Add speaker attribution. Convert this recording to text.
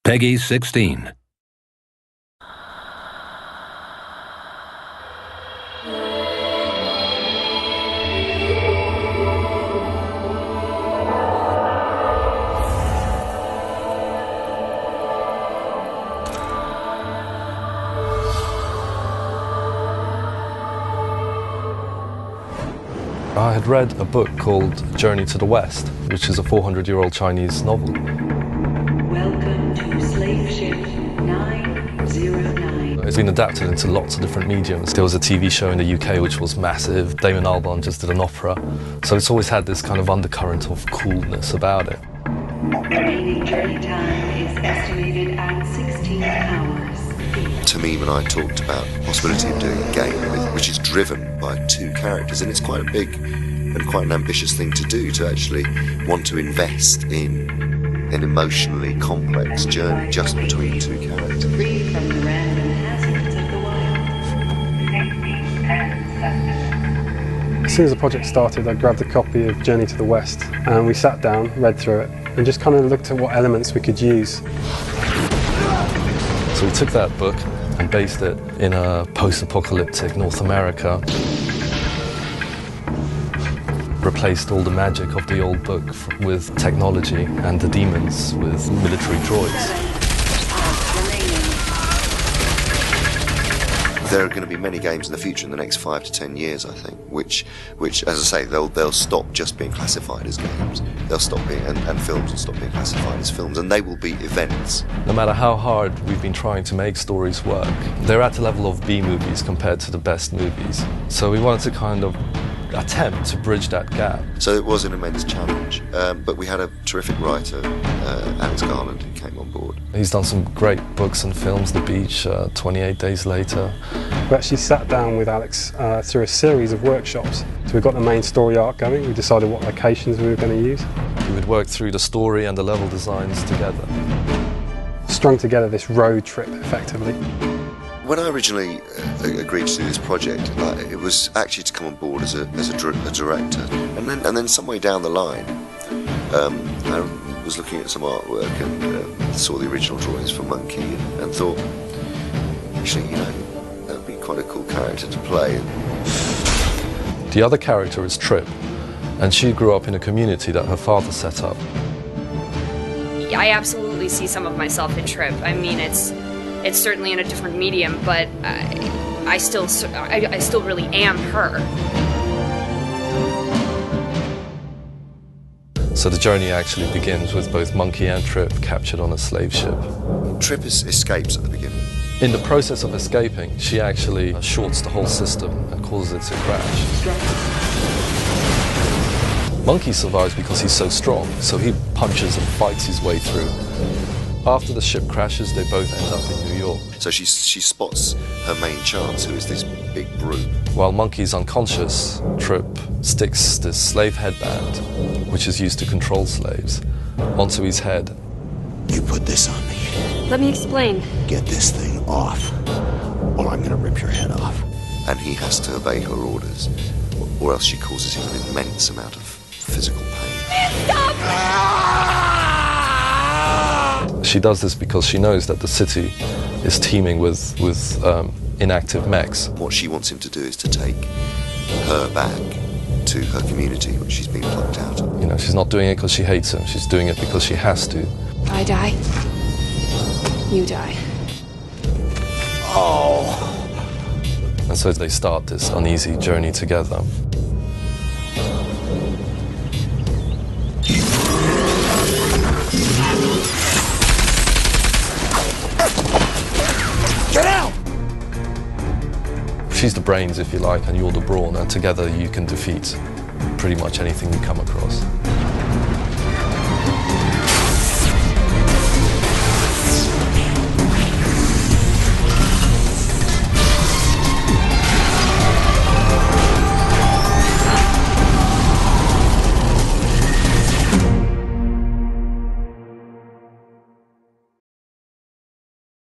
Speaker 1: Peggy 16.
Speaker 2: I had read a book called Journey to the West, which is a 400-year-old Chinese novel.
Speaker 3: Welcome to Slave Ship 909.
Speaker 2: It's been adapted into lots of different mediums. There was a TV show in the UK which was massive. Damon Albarn just did an opera. So it's always had this kind of undercurrent of coolness about it.
Speaker 3: Remaining journey time is estimated at 16 hours.
Speaker 4: To me, when I talked about the possibility of doing a game which is driven by two characters, and it's quite a big and quite an ambitious thing to do, to actually want to invest in an emotionally complex journey just between two characters.
Speaker 3: Free from the random hazards of the wild.
Speaker 5: As soon as the project started, I grabbed a copy of Journey to the West and we sat down, read through it, and just kind of looked at what elements we could use.
Speaker 2: So we took that book and based it in a post-apocalyptic North America. Replaced all the magic of the old book with technology and the demons with military droids.
Speaker 4: There are going to be many games in the future, in the next 5 to 10 years, I think, which, as I say, they'll stop just being classified as games. They'll stop being, and films will stop being classified as films, and they will be events.
Speaker 2: No matter how hard we've been trying to make stories work, they're at the level of B movies compared to the best movies. So we wanted to kind of attempt to bridge that gap.
Speaker 4: So it was an immense challenge, but we had a terrific writer, Alex Garland, who came on board.
Speaker 2: He's done some great books and films, The Beach, 28 Days Later.
Speaker 5: We actually sat down with Alex through a series of workshops. So we got the main story arc going, we decided what locations we were going to use.
Speaker 2: We would work through the story and the level designs together.
Speaker 5: Strung together this road trip, effectively.
Speaker 4: When I originally agreed to do this project, it was actually to come on board as a director, and then some way down the line, I was looking at some artwork and saw the original drawings for Monkey and thought, actually, you know, that would be quite a cool character to play.
Speaker 2: The other character is Trip, and she grew up in a community that her father set up.
Speaker 6: I absolutely see some of myself in Trip. I mean, it's certainly in a different medium, but I still really am her.
Speaker 2: So the journey actually begins with both Monkey and Trip captured on a slave ship.
Speaker 4: Trip escapes at the beginning.
Speaker 2: In the process of escaping, she actually shorts the whole system and causes it to crash. Monkey survives because he's so strong, so he punches and fights his way through. After the ship crashes, they both end up in New York.
Speaker 4: So she spots her main chance, who is this big brute.
Speaker 2: While Monkey's unconscious, Trip sticks this slave headband, which is used to control slaves, onto his head.
Speaker 7: You put this on me.
Speaker 6: Let me explain.
Speaker 7: Get this thing off, or I'm gonna rip your head off.
Speaker 4: And he has to obey her orders, or else she causes him an immense amount of physical pain.
Speaker 6: Stop!
Speaker 2: She does this because she knows that the city is teeming with inactive mechs.
Speaker 4: What she wants him to do is to take her back to her community, which she's been plucked out of.
Speaker 2: You know, she's not doing it because she hates him. She's doing it because she has to.
Speaker 6: I die. You die.
Speaker 7: Oh!
Speaker 2: And so they start this uneasy journey together.
Speaker 7: Get out!
Speaker 2: She's the brains, if you like, and you're the brawn, and together you can defeat pretty much anything you come across.